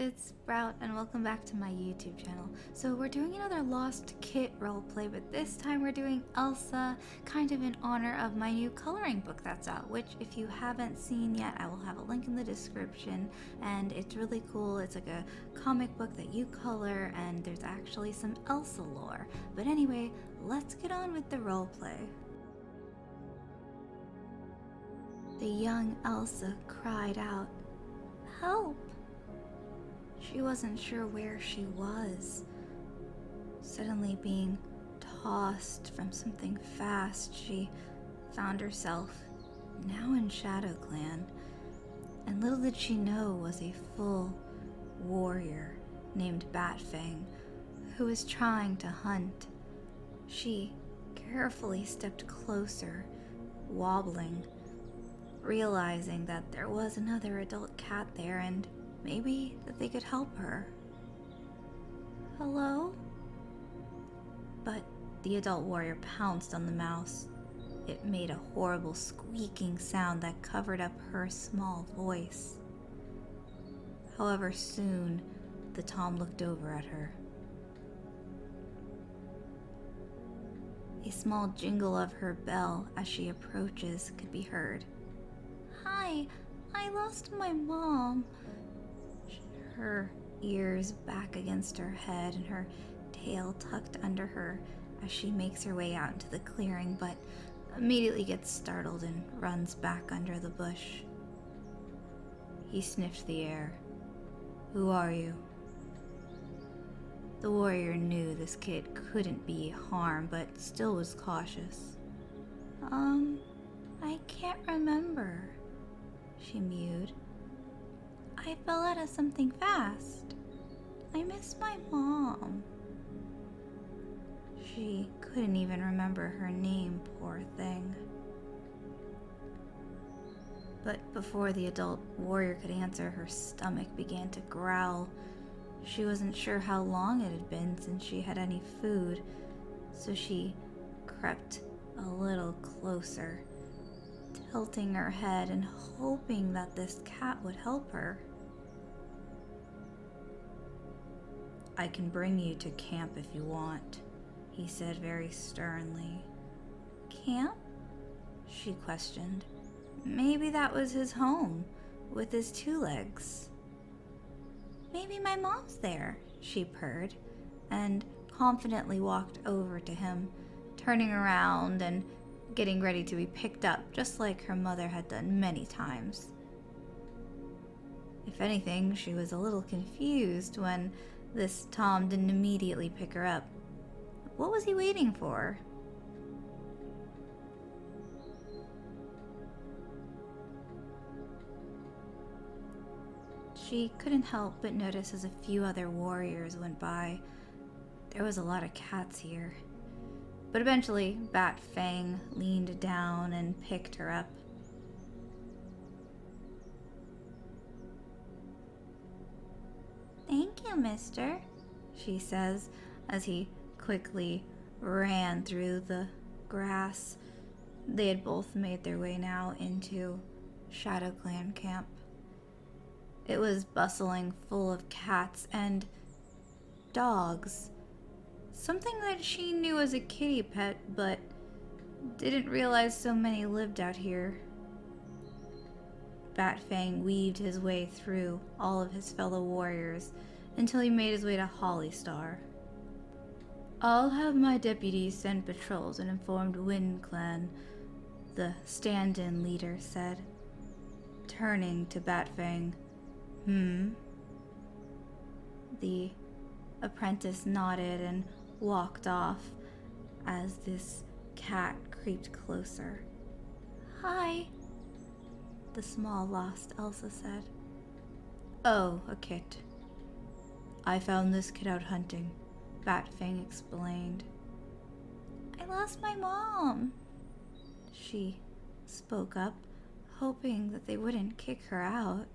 it's Sprout and welcome back to my YouTube channel. So we're doing another Lost Kit roleplay, but this time we're doing Elsa, kind of in honor of my new coloring book that's out, which if you haven't seen yet, I will have a link in the description, and it's really cool. It's like a comic book that you color, and there's actually some Elsa lore. But anyway, let's get on with the roleplay. The young Elsa cried out, "Help!" She wasn't sure where she was. Suddenly being tossed from something fast, she found herself now in Shadow Clan, and little did she know was a full warrior named Batfang who was trying to hunt. She carefully stepped closer, wobbling, realizing that there was another adult cat there and maybe that they could help her. "Hello?" But the adult warrior pounced on the mouse. It made a horrible squeaking sound that covered up her small voice. However, soon the Tom looked over at her. A small jingle of her bell as she approaches could be heard. "Hi, I lost my mom." Her ears back against her head and her tail tucked under her as she makes her way out into the clearing, but immediately gets startled and runs back under the bush. He sniffed the air. "Who are you?" The warrior knew this kid couldn't be harm, but still was cautious. I can't remember," she mewed. "I fell out of something fast. I miss my mom." She couldn't even remember her name, poor thing. But before the adult warrior could answer, her stomach began to growl. She wasn't sure how long it had been since she had any food, so she crept a little closer, tilting her head and hoping that this cat would help her. "I can bring you to camp if you want," he said very sternly. "Camp?" she questioned. Maybe that was his home, with his two legs. "Maybe my mom's there," she purred, and confidently walked over to him, turning around and getting ready to be picked up, just like her mother had done many times. If anything, she was a little confused when this Tom didn't immediately pick her up. What was he waiting for? She couldn't help but notice as a few other warriors went by. There was a lot of cats here. But eventually, Batfang leaned down and picked her up. "Thank you, mister," she says as he quickly ran through the grass. They had both made their way now into Shadow Clan camp. It was bustling full of cats and dogs. Something that she knew as a kitty pet, but didn't realize so many lived out here. Batfang weaved his way through all of his fellow warriors until he made his way to Hollystar. "I'll have my deputies send patrols and inform Wind Clan," the stand-in leader said, turning to Batfang. The apprentice nodded and walked off as this cat creeped closer. "Hi," the small lost Elsa said. "Oh, a kit. I found this kid out hunting," Batfang explained. "I lost my mom," she spoke up, hoping that they wouldn't kick her out.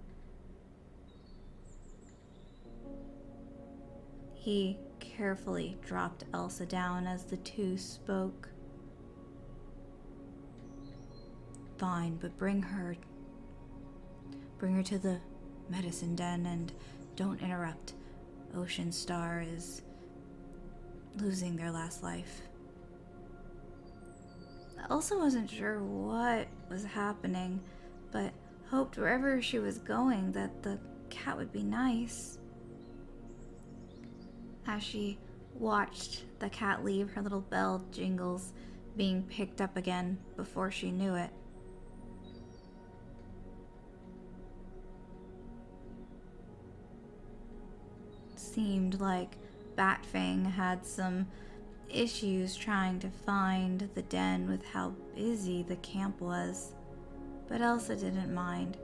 He carefully dropped Elsa down as the two spoke. "Fine, but bring her to the medicine den and don't interrupt. Ocean Star is losing their last life. Elsa wasn't sure what was happening, but hoped wherever she was going that the cat would be nice. As she watched the cat leave, her little bell jingles being picked up again before she knew it. Seemed like Batfang had some issues trying to find the den with how busy the camp was, but Elsa didn't mind.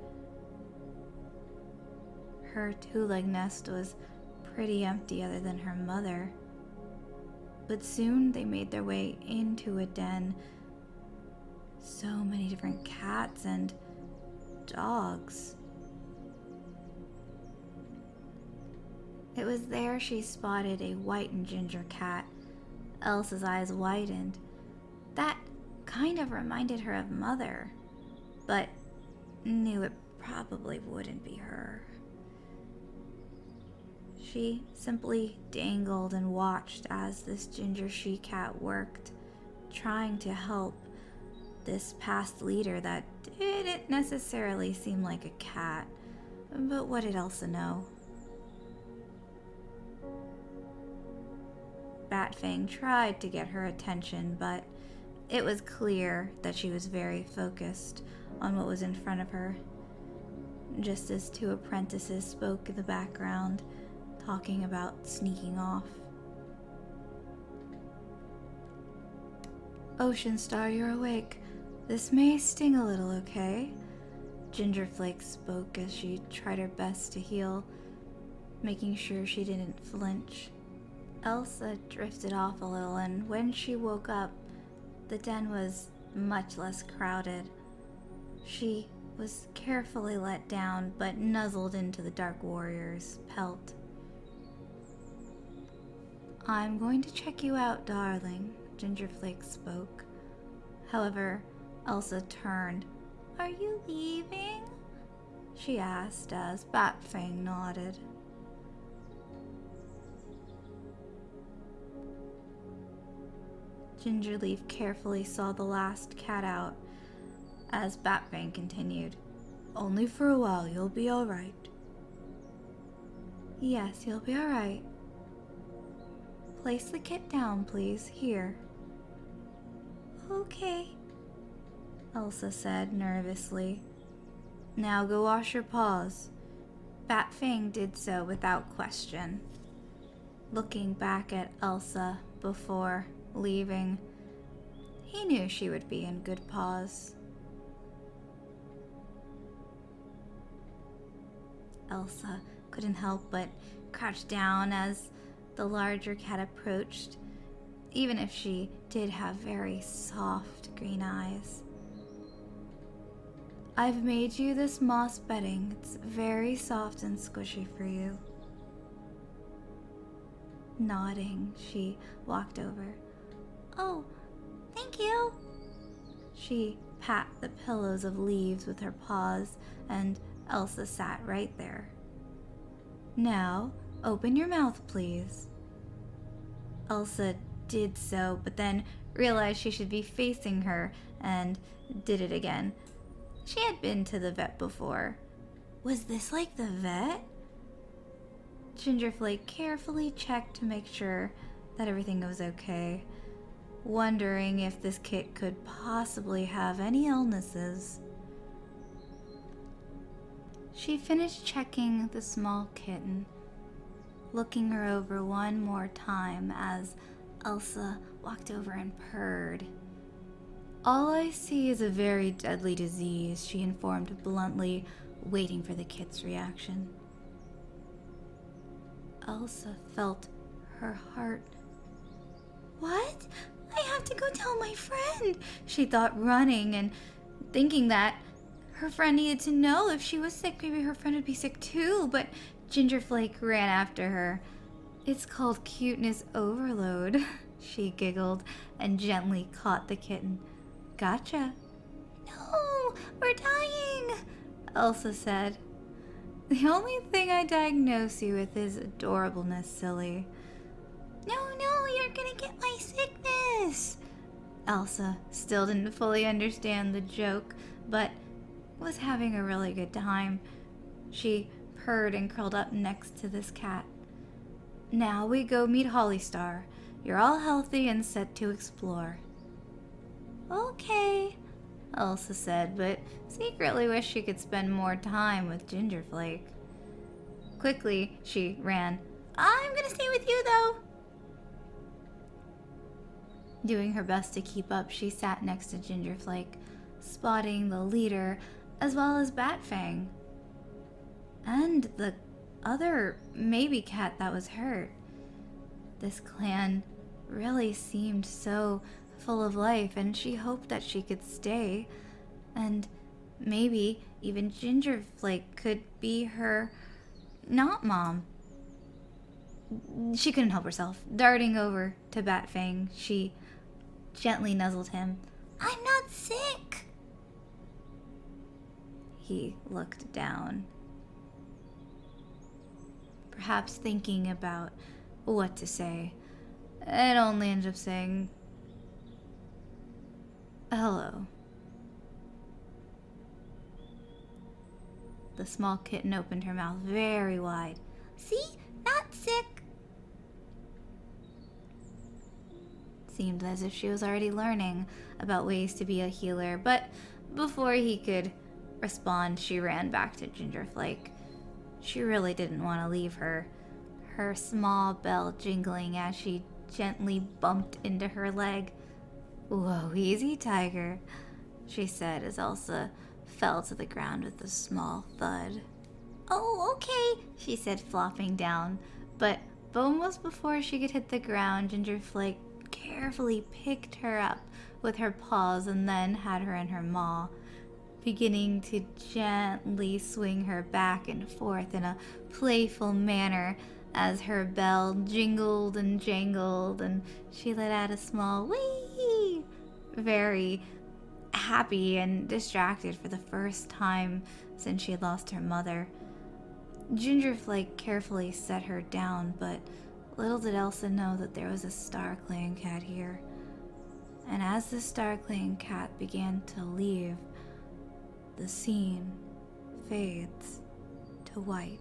Her two-leg nest was pretty empty other than her mother, but soon they made their way into a den. So many different cats and dogs. It was there she spotted a white and ginger cat. Elsa's eyes widened. That kind of reminded her of Mother, but knew it probably wouldn't be her. She simply dangled and watched as this ginger she-cat worked, trying to help this past leader that didn't necessarily seem like a cat. But what did Elsa know? Batfang tried to get her attention, but it was clear that she was very focused on what was in front of her. Just as two apprentices spoke in the background, talking about sneaking off. Ocean Star, you're awake. This may sting a little, okay? Gingerflake spoke as she tried her best to heal, making sure she didn't flinch. Elsa drifted off a little, and when she woke up, the den was much less crowded. She was carefully let down, but nuzzled into the Dark Warrior's pelt. I'm going to check you out, darling, Gingerflake spoke. However, Elsa turned. Are you leaving? She asked as Batfang nodded. Gingerleaf carefully saw the last cat out as Batfang continued. Only for a while, you'll be alright. Yes, you'll be alright. Place the kit down, please. Here. Okay, Elsa said nervously. Now go wash your paws. Batfang did so without question. Looking back at Elsa before leaving, he knew she would be in good paws. Elsa couldn't help but crouch down as the larger cat approached, even if she did have very soft green eyes. I've made you this moss bedding. It's very soft and squishy for you. Nodding, she walked over. Oh, thank you. She pat the pillows of leaves with her paws, and Elsa sat right there. Now, open your mouth, please. Elsa did so, but then realized she should be facing her and did it again. She had been to the vet before. Was this like the vet? Gingerflake carefully checked to make sure that everything was okay, wondering if this kit could possibly have any illnesses. She finished checking the small kitten, looking her over one more time as Elsa walked over and purred. All I see is a very deadly disease, she informed bluntly, waiting for the kit's reaction. Elsa felt her heart. What? I have to go tell my friend, she thought, running and thinking that her friend needed to know if she was sick. Maybe her friend would be sick too, but Gingerflake ran after her. It's called cuteness overload, she giggled and gently caught the kitten. Gotcha. No, we're dying, Elsa said. The only thing I diagnose you with is adorableness, silly. No, you're gonna get my sickness! Elsa still didn't fully understand the joke, but was having a really good time. She purred and curled up next to this cat. Now we go meet Hollystar. You're all healthy and set to explore. Okay, Elsa said, but secretly wished she could spend more time with Gingerflake. Quickly, she ran. I'm gonna stay with you, though. Doing her best to keep up, she sat next to Gingerflake, spotting the leader as well as Batfang. And the other maybe cat that was hurt. This clan really seemed so full of life, and she hoped that she could stay. And maybe even Gingerflake could be her not mom. She couldn't help herself. Darting over to Batfang, she gently nuzzled him. I'm not sick. He looked down, perhaps thinking about what to say, and only ended up saying, hello. The small kitten opened her mouth very wide. See? Not sick. Seemed as if she was already learning about ways to be a healer, but before he could respond, she ran back to Gingerflake. She really didn't want to leave her small bell jingling as she gently bumped into her leg. Whoa, easy, tiger, she said as Elsa fell to the ground with a small thud. Oh, okay, she said, flopping down, but almost before she could hit the ground, Gingerflake carefully picked her up with her paws and then had her in her maw, beginning to gently swing her back and forth in a playful manner as her bell jingled and jangled and she let out a small whee, very happy and distracted for the first time since she had lost her mother. Gingerflake carefully set her down, but little did Elsa know that there was a Star Clan cat here. And as the Star Clan cat began to leave, the scene fades to white.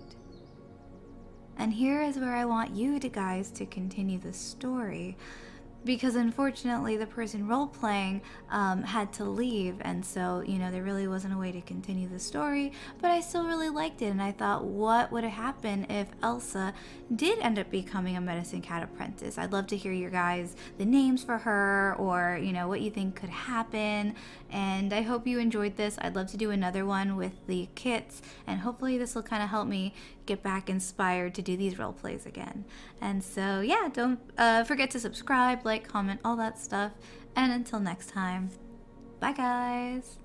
And here is where I want you guys to continue the story, because unfortunately the person role-playing had to leave, and so, there really wasn't a way to continue the story, but I still really liked it, and I thought, what would happen if Elsa did end up becoming a medicine cat apprentice? I'd love to hear your guys, the names for her, or, what you think could happen, and I hope you enjoyed this. I'd love to do another one with the kits, and hopefully this will kind of help me get back inspired to do these role plays again. And so, yeah, don't forget to subscribe, like, comment, all that stuff. And until next time, bye guys.